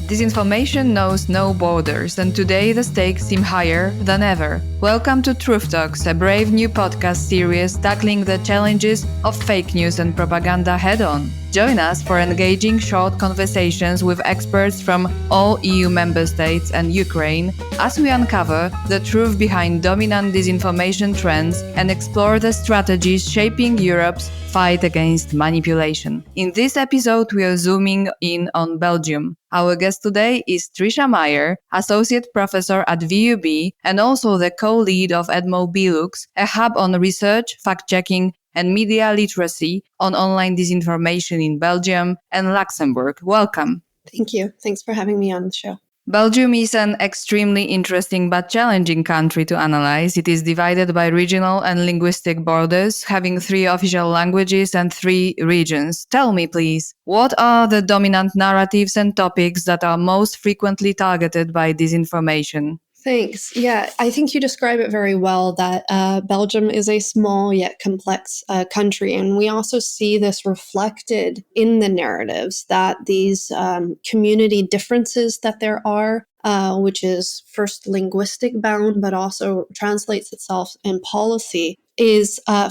Disinformation knows no borders, and today the stakes seem higher than ever. Welcome to Truth Talks, a brave new podcast series tackling the challenges of fake news and propaganda head-on. Join us for engaging short conversations with experts from all EU member states and Ukraine as we uncover the truth behind dominant disinformation trends and explore the strategies shaping Europe's fight against manipulation. In this episode, we are zooming in on Belgium. Our guest today is Trisha Meyer, Associate Professor at VUB and also the co-lead of EDMO Belux, a hub on research, fact-checking, and media literacy on online disinformation in Belgium and Luxembourg. Welcome. Thank you. Thanks for having me on the show. Belgium is an extremely interesting but challenging country to analyze. It is divided by regional and linguistic borders, having 3 official languages and 3 regions. Tell me, please, what are the dominant narratives and topics that are most frequently targeted by disinformation? Thanks. Yeah, I think you describe it very well that Belgium is a small yet complex country. And we also see this reflected in the narratives that these community differences that there are, which is first linguistic bound, but also translates itself in policy,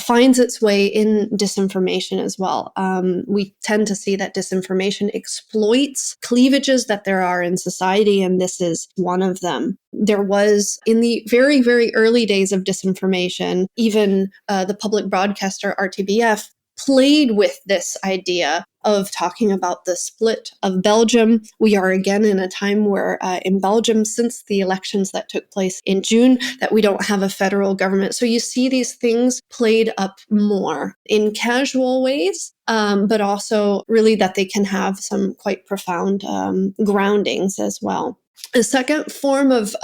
finds its way in disinformation as well. We tend to see that disinformation exploits cleavages that there are in society, and this is one of them. There was, in the very, very early days of disinformation, even the public broadcaster RTBF played with this idea of talking about the split of Belgium. We are again in a time where in Belgium, since the elections that took place in June, that we don't have a federal government. So you see these things played up more in casual ways, but also really that they can have some quite profound groundings as well. A second form of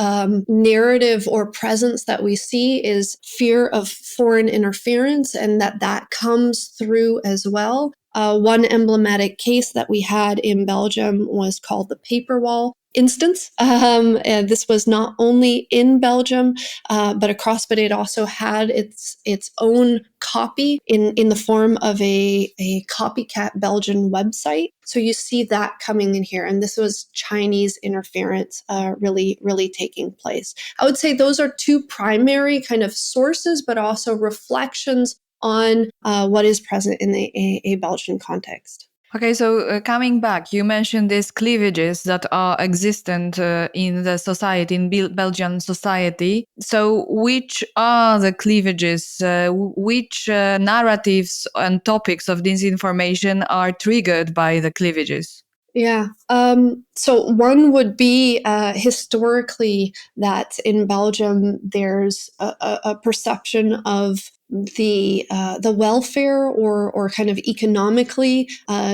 narrative or presence that we see is fear of foreign interference, and that comes through as well. One emblematic case that we had in Belgium was called the paper wall instance. And this was not only in Belgium, but it also had its own copy in the form of a copycat Belgian website. So you see that coming in here. And this was Chinese interference really taking place. I would say those are 2 primary kind of sources, but also reflections on what is present in a Belgian context. Okay, so coming back, you mentioned these cleavages that are existent in the society, in Belgian society. So which are the cleavages, which narratives and topics of disinformation are triggered by the cleavages? Yeah. So one would be historically that in Belgium there's a perception of the welfare or kind of economically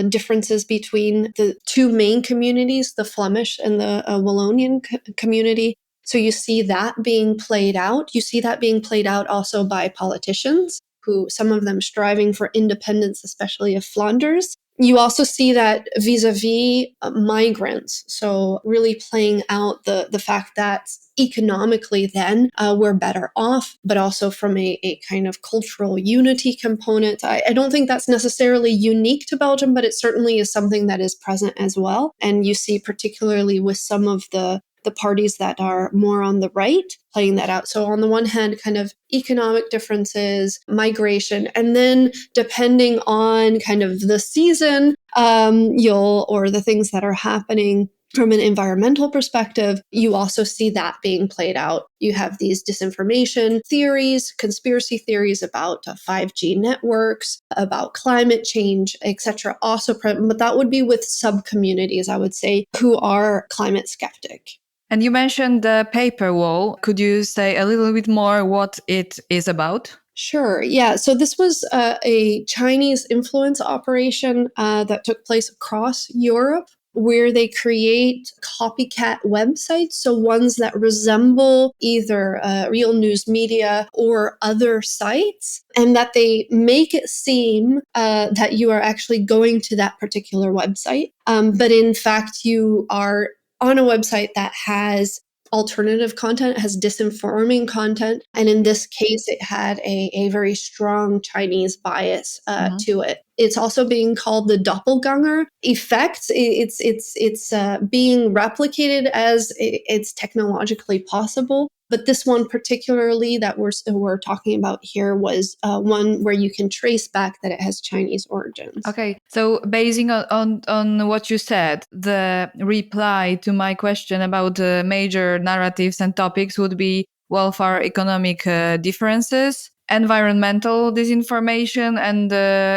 differences between the 2 main communities, the Flemish and the Wallonian community. So you see that being played out. You see that being played out also by politicians, who some of them striving for independence, especially of Flanders. You also see that vis-a-vis migrants, so really playing out the fact that economically then we're better off, but also from a kind of cultural unity component. I don't think that's necessarily unique to Belgium, but it certainly is something that is present as well. And you see particularly with some of the parties that are more on the right playing that out. So on the one hand, kind of economic differences, migration, and then depending on kind of the season, or the things that are happening from an environmental perspective, you also see that being played out. You have these disinformation theories, conspiracy theories about 5G networks, about climate change, etc. also present, but that would be with sub-communities, I would say, who are climate skeptic. And you mentioned the paper wall. Could you say a little bit more what it is about? Sure. Yeah. So this was a Chinese influence operation that took place across Europe, where they create copycat websites, so ones that resemble either real news media or other sites, and that they make it seem that you are actually going to that particular website. But in fact, you are on a website that has alternative content, it has disinforming content. And in this case, it had a very strong Chinese bias to it. It's also being called the doppelganger effect. It's being replicated as it's technologically possible. But this one particularly that we're talking about here was one where you can trace back that it has Chinese origins. Okay, so basing on what you said, the reply to my question about the major narratives and topics would be welfare economic differences, environmental disinformation, and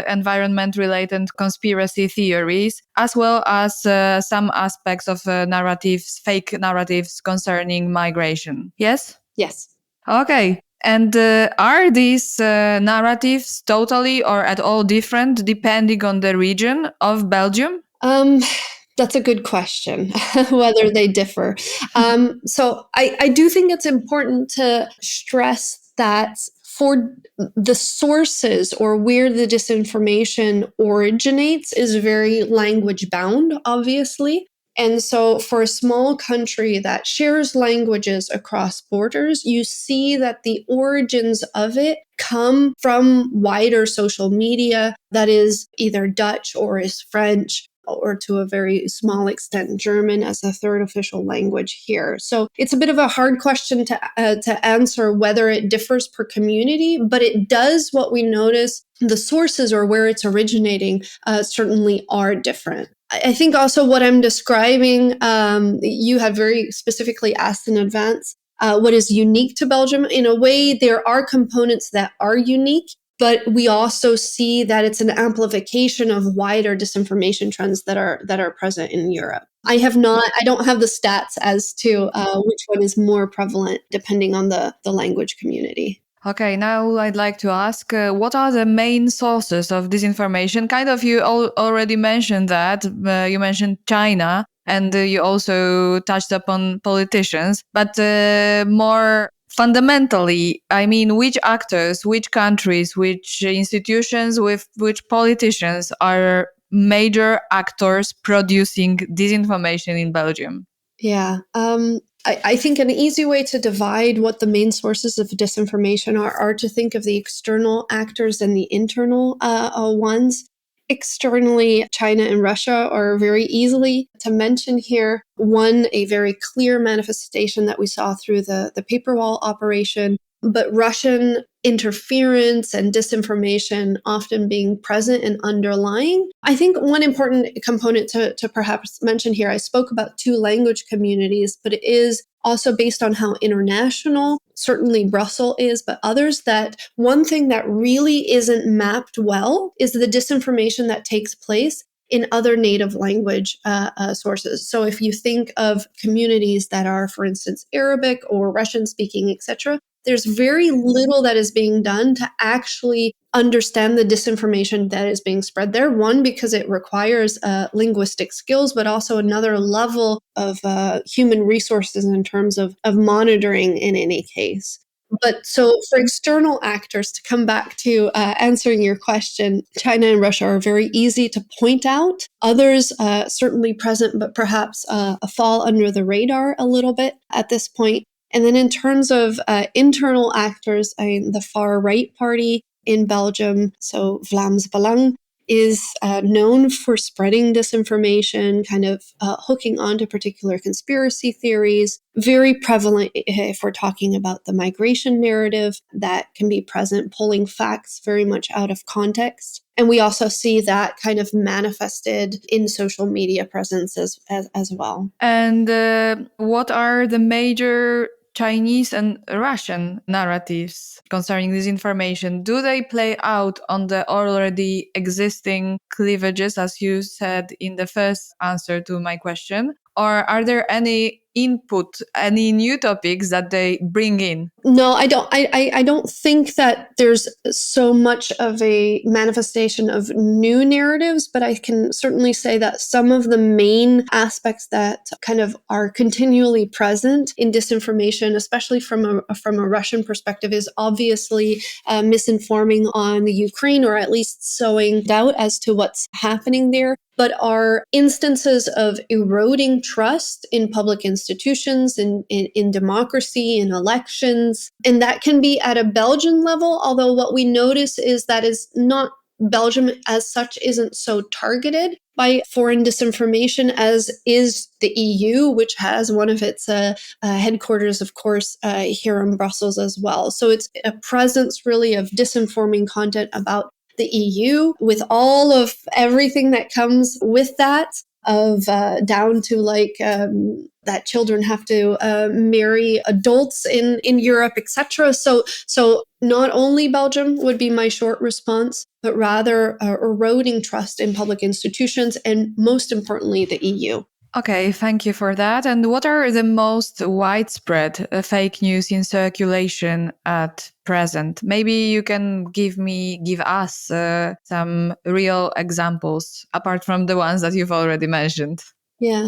environment-related conspiracy theories, as well as some aspects of narratives, fake narratives concerning migration. Yes? Yes. Okay. And are these narratives totally or at all different depending on the region of Belgium? That's a good question, whether they differ. So I do think it's important to stress that for the sources or where the disinformation originates is very language bound, obviously. And so, for a small country that shares languages across borders, you see that the origins of it come from wider social media that is either Dutch or is French, or to a very small extent German as a third official language here. So it's a bit of a hard question to answer whether it differs per community, but it does. What we notice, the sources or where it's originating certainly are different. I think also what I'm describing, you had very specifically asked in advance, what is unique to Belgium. In a way, there are components that are unique, but we also see that it's an amplification of wider disinformation trends that are present in Europe. I don't have the stats as to which one is more prevalent depending on the language community. Okay, now I'd like to ask, what are the main sources of disinformation? Kind of, you already mentioned that. You mentioned China, and you also touched upon politicians. But more fundamentally, I mean, which actors, which countries, which institutions, with which politicians are major actors producing disinformation in Belgium? Yeah. I think an easy way to divide what the main sources of disinformation are to think of the external actors and the internal ones. Externally, China and Russia are very easily to mention here. One, a very clear manifestation that we saw through the paper wall operation, but Russian interference and disinformation often being present and underlying. I think one important component to perhaps mention here, I spoke about two language communities, but it is also based on how international, certainly Brussels is, but others, that one thing that really isn't mapped well is the disinformation that takes place in other native language sources. So if you think of communities that are, for instance, Arabic or Russian speaking, etc., there's very little that is being done to actually understand the disinformation that is being spread there. One, because it requires linguistic skills, but also another level of human resources in terms of monitoring in any case. But so for external actors, to come back to answering your question, China and Russia are very easy to point out. Others certainly present, but perhaps fall under the radar a little bit at this point. And then in terms of internal actors, the far right party in Belgium, so Vlaams Belang, is known for spreading disinformation, kind of hooking onto particular conspiracy theories. Very prevalent if we're talking about the migration narrative that can be present, pulling facts very much out of context. And we also see that kind of manifested in social media presence as well. And what are the major Chinese and Russian narratives concerning this information? Do they play out on the already existing cleavages, as you said in the first answer to my question? Or are there any input, any new topics that they bring in? No, I don't. I don't think that there's so much of a manifestation of new narratives, but I can certainly say that some of the main aspects that kind of are continually present in disinformation, especially from a Russian perspective, is obviously misinforming on the Ukraine, or at least sowing doubt as to what's happening there, but are instances of eroding trust in public institutions institutions, in democracy, in elections. And that can be at a Belgian level, although what we notice is that is not Belgium as such isn't so targeted by foreign disinformation as is the EU, which has one of its headquarters, of course, here in Brussels as well. So it's a presence really of disinforming content about the EU with all of everything that comes with that, of down to that children have to marry adults in Europe, etc. So not only Belgium would be my short response, but rather eroding trust in public institutions and most importantly, the EU. Okay, thank you for that. And what are the most widespread fake news in circulation at present? Maybe you can give us some real examples apart from the ones that you've already mentioned. Yeah.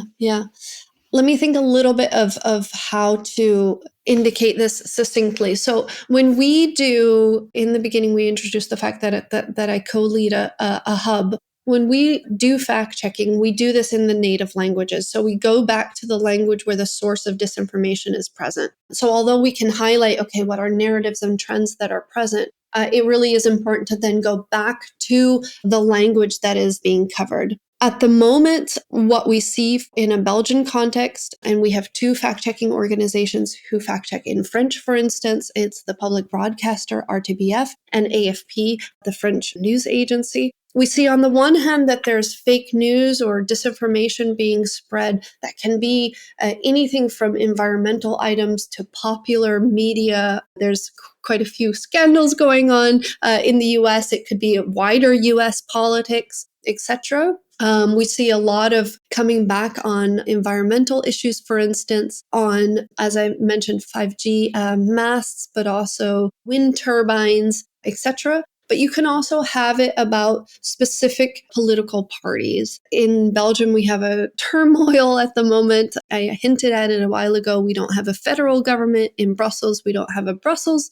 Let me think a little bit of how to indicate this succinctly. So when we do, in the beginning, we introduced the fact that I co-lead a hub. When we do fact checking, we do this in the native languages. So we go back to the language where the source of disinformation is present. So although we can highlight, okay, what are narratives and trends that are present, it really is important to then go back to the language that is being covered. At the moment, what we see in a Belgian context, and we have two fact-checking organizations who fact-check in French, for instance, it's the public broadcaster RTBF and AFP, the French news agency. We see on the one hand that there's fake news or disinformation being spread that can be anything from environmental items to popular media. There's quite a few scandals going on in the US. It could be wider US politics, etc. We see a lot of coming back on environmental issues, for instance, on, as I mentioned, 5G masts, but also wind turbines, etc. But you can also have it about specific political parties. In Belgium, we have a turmoil at the moment. I hinted at it a while ago. We don't have a federal government. In Brussels, we don't have a Brussels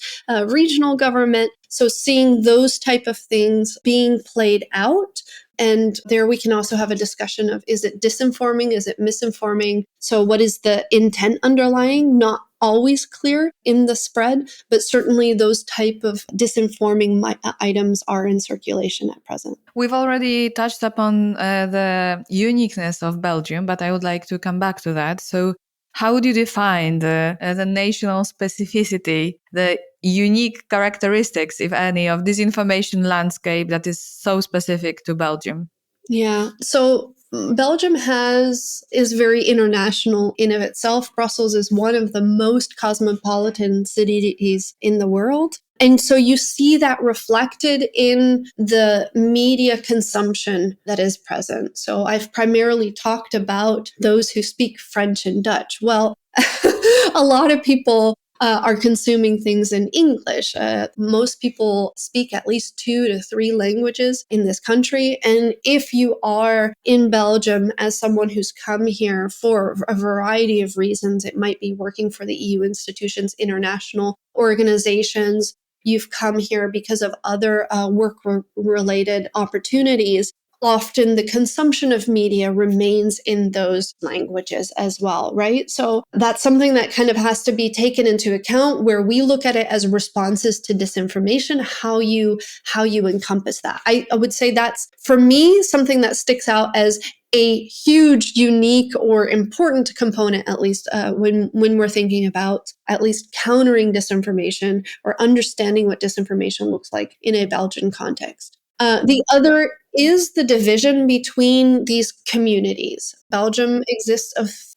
regional government. So seeing those type of things being played out. And there we can also have a discussion of, is it disinforming? Is it misinforming? So what is the intent underlying? Not always clear in the spread, but certainly those type of disinforming items are in circulation at present. We've already touched upon the uniqueness of Belgium, but I would like to come back to that. So how do you define the national specificity, the unique characteristics, if any, of this information landscape that is so specific to Belgium? Yeah. So Belgium is very international in of itself. Brussels is one of the most cosmopolitan cities in the world. And so you see that reflected in the media consumption that is present. So I've primarily talked about those who speak French and Dutch. Well, a lot of people are consuming things in English. Most people speak at least 2 to 3 languages in this country. And if you are in Belgium as someone who's come here for a variety of reasons, it might be working for the EU institutions, international organizations, you've come here because of other work-related opportunities, often the consumption of media remains in those languages as well, right? So that's something that kind of has to be taken into account where we look at it as responses to disinformation, how you encompass that. I would say that's, for me, something that sticks out as a huge, unique, or important component, at least when we're thinking about at least countering disinformation or understanding what disinformation looks like in a Belgian context. The other is the division between these communities. Belgium exists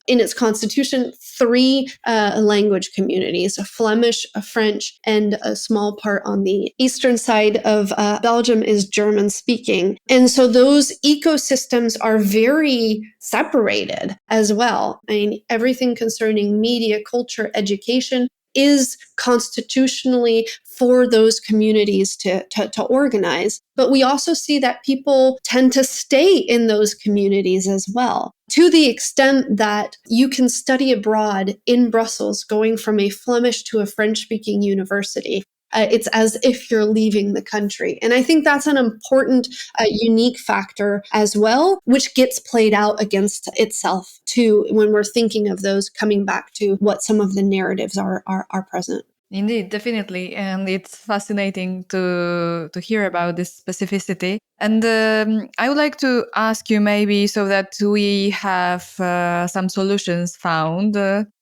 in its constitution 3 language communities: a Flemish, a French, and a small part on the eastern side of Belgium is German speaking. And so those ecosystems are very separated as well. I mean, everything concerning media, culture, education is constitutionally for those communities to organize. But we also see that people tend to stay in those communities as well, to the extent that you can study abroad in Brussels, going from a Flemish to a French-speaking university. it's as if you're leaving the country. And I think that's an important, unique factor as well, which gets played out against itself too when we're thinking of those coming back to what some of the narratives are present. Indeed, definitely. And it's fascinating to hear about this specificity. And I would like to ask you maybe so that we have some solutions found.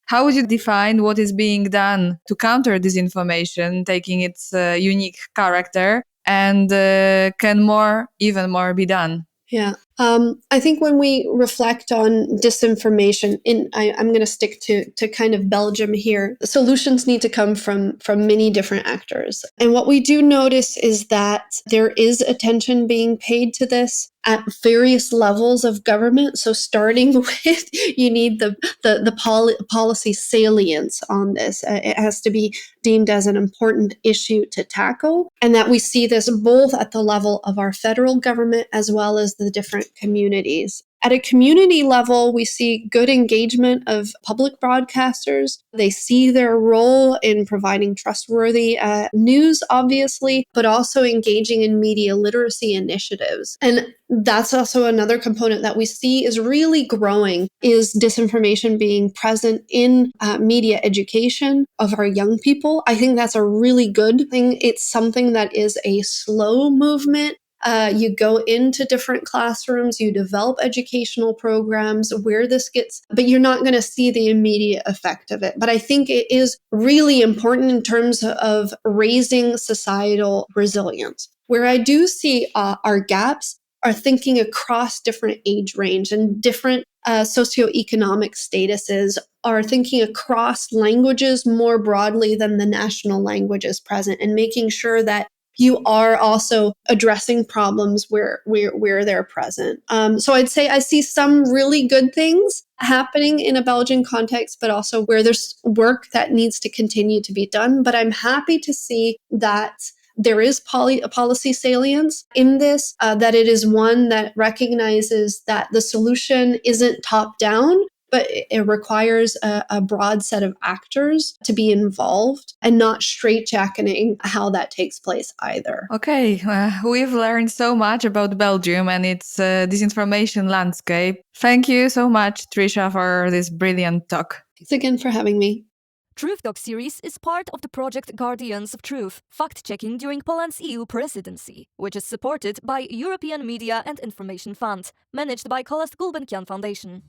How would you define what is being done to counter disinformation, taking its unique character? And can even more be done? Yeah. I think when we reflect on disinformation, I'm going to stick to kind of Belgium here. The solutions need to come from many different actors. And what we do notice is that there is attention being paid to this at various levels of government. So starting with, you need the policy salience on this. It has to be deemed as an important issue to tackle. And that we see this both at the level of our federal government as well as the different communities. At a community level, we see good engagement of public broadcasters. They see their role in providing trustworthy news, obviously, but also engaging in media literacy initiatives. And that's also another component that we see is really growing, is disinformation being present in media education of our young people. I think that's a really good thing. It's something that is a slow movement. You go into different classrooms, you develop educational programs where this gets, but you're not going to see the immediate effect of it. But I think it is really important in terms of raising societal resilience. Where I do see our gaps are thinking across different age range and different socioeconomic statuses, are thinking across languages more broadly than the national languages present, and making sure that you are also addressing problems where they're present. So I'd say I see some really good things happening in a Belgian context, but also where there's work that needs to continue to be done. But I'm happy to see that there is policy salience in this, that it is one that recognizes that the solution isn't top down, but it requires a broad set of actors to be involved and not straitjacketing how that takes place either. Okay, we've learned so much about Belgium and its disinformation landscape. Thank you so much, Trisha, for this brilliant talk. Thanks again for having me. Truth Talk series is part of the project Guardians of Truth, fact-checking during Poland's EU presidency, which is supported by European Media and Information Fund, managed by Calouste Gulbenkian Foundation.